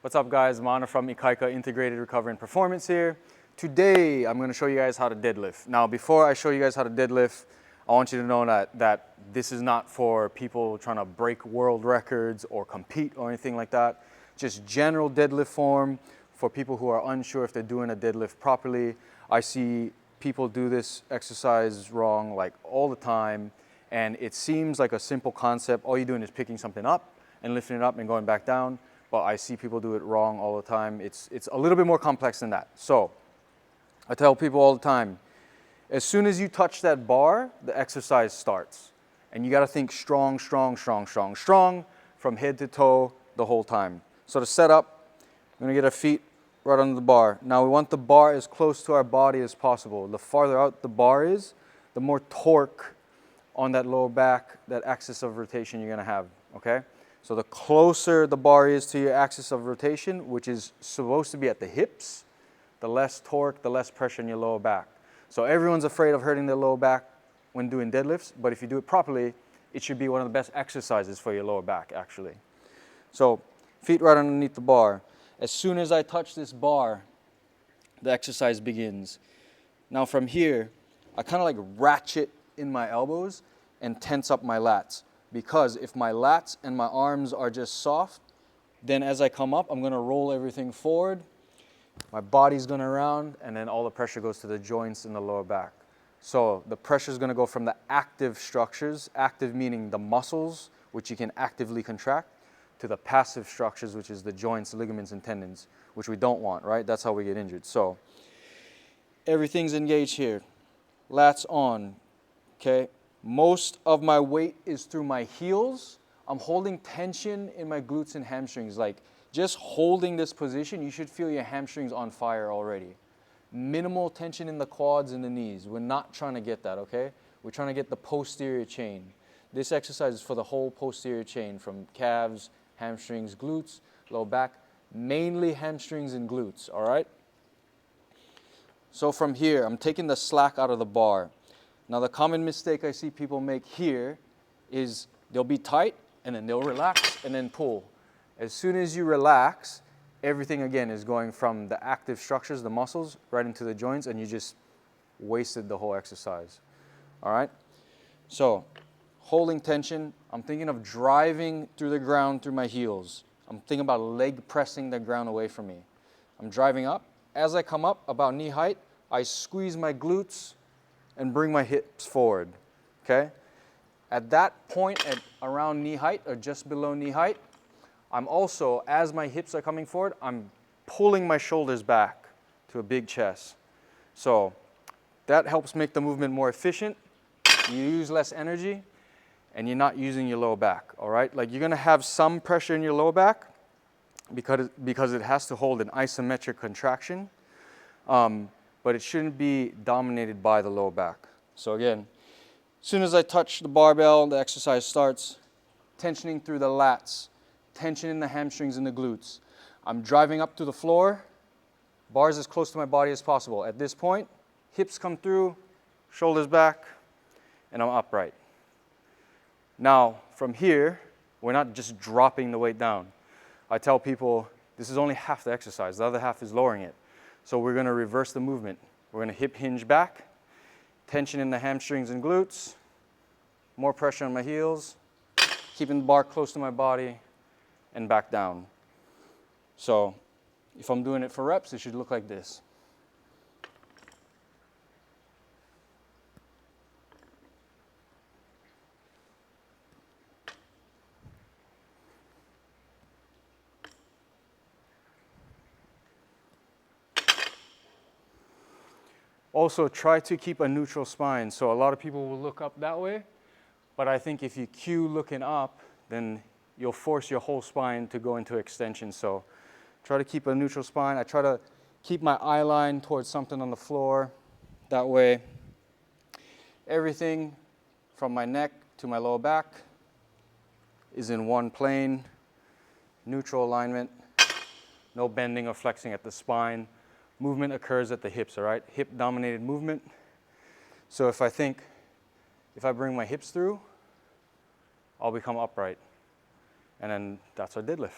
What's up guys, Mana from Ikaika Integrated Recovery and Performance here. Today I'm going to show you guys how to deadlift. Now before I show you guys how to deadlift, I want you to know that this is not for people trying to break world records or compete or anything like that. Just general deadlift form for people who are unsure if they're doing a deadlift properly. I see people do this exercise wrong like all the time, and it seems like a simple concept. All you're doing is picking something up and lifting it up and going back down. But I see people do it wrong all the time. It's a little bit more complex than that. So I tell people all the time, as soon as you touch that bar, the exercise starts. And you gotta think strong, strong, strong, strong, strong from head to toe the whole time. So to set up, we're gonna get our feet right under the bar. Now we want the bar as close to our body as possible. The farther out the bar is, the more torque on that lower back, that axis of rotation you're gonna have, okay? So the closer the bar is to your axis of rotation, which is supposed to be at the hips, the less torque, the less pressure in your lower back. So everyone's afraid of hurting their lower back when doing deadlifts, but if you do it properly, it should be one of the best exercises for your lower back, actually. So feet right underneath the bar. As soon as I touch this bar, the exercise begins. Now from here, I kind of like ratchet in my elbows and tense up my lats. Because if my lats and my arms are just soft, then as I come up, I'm gonna roll everything forward, my body's gonna round, and then all the pressure goes to the joints in the lower back. So the pressure is gonna go from the active structures, active meaning the muscles, which you can actively contract, to the passive structures, which is the joints, ligaments, and tendons, which we don't want, right? That's how we get injured. So everything's engaged here. Lats on, okay? Most of my weight is through my heels. I'm holding tension in my glutes and hamstrings. Like just holding this position, you should feel your hamstrings on fire already. Minimal tension in the quads and the knees. We're not trying to get that, okay? We're trying to get the posterior chain. This exercise is for the whole posterior chain, from calves, hamstrings, glutes, low back, mainly hamstrings and glutes, all right? So from here, I'm taking the slack out of the bar. Now the common mistake I see people make here is they'll be tight and then they'll relax and then pull. As soon as you relax, everything again is going from the active structures, the muscles, right into the joints, and you just wasted the whole exercise. All right? So holding tension, I'm thinking of driving through the ground through my heels. I'm thinking about leg pressing the ground away from me. I'm driving up. As I come up about knee height, I squeeze my glutes and bring my hips forward, okay? At that point, at around knee height or just below knee height, I'm also, as my hips are coming forward, I'm pulling my shoulders back to a big chest. So that helps make the movement more efficient. You use less energy and you're not using your lower back, all right? Like you're gonna have some pressure in your lower back because it has to hold an isometric contraction. But it shouldn't be dominated by the lower back. So again, as soon as I touch the barbell, the exercise starts. Tensioning through the lats, tension in the hamstrings and the glutes. I'm driving up to the floor, bars as close to my body as possible. At this point, hips come through, shoulders back, and I'm upright. Now, from here, we're not just dropping the weight down. I tell people, this is only half the exercise. The other half is lowering it. So we're gonna reverse the movement. We're gonna hip hinge back, tension in the hamstrings and glutes, more pressure on my heels, keeping the bar close to my body, and back down. So if I'm doing it for reps, it should look like this. Also, try to keep a neutral spine. So a lot of people will look up that way, but I think if you cue looking up, then you'll force your whole spine to go into extension. So try to keep a neutral spine. I try to keep my eye line towards something on the floor. That way, everything from my neck to my lower back is in one plane, neutral alignment, no bending or flexing at the spine. Movement occurs at the hips, all right? Hip-dominated movement. So if I bring my hips through, I'll become upright. And then that's our deadlift.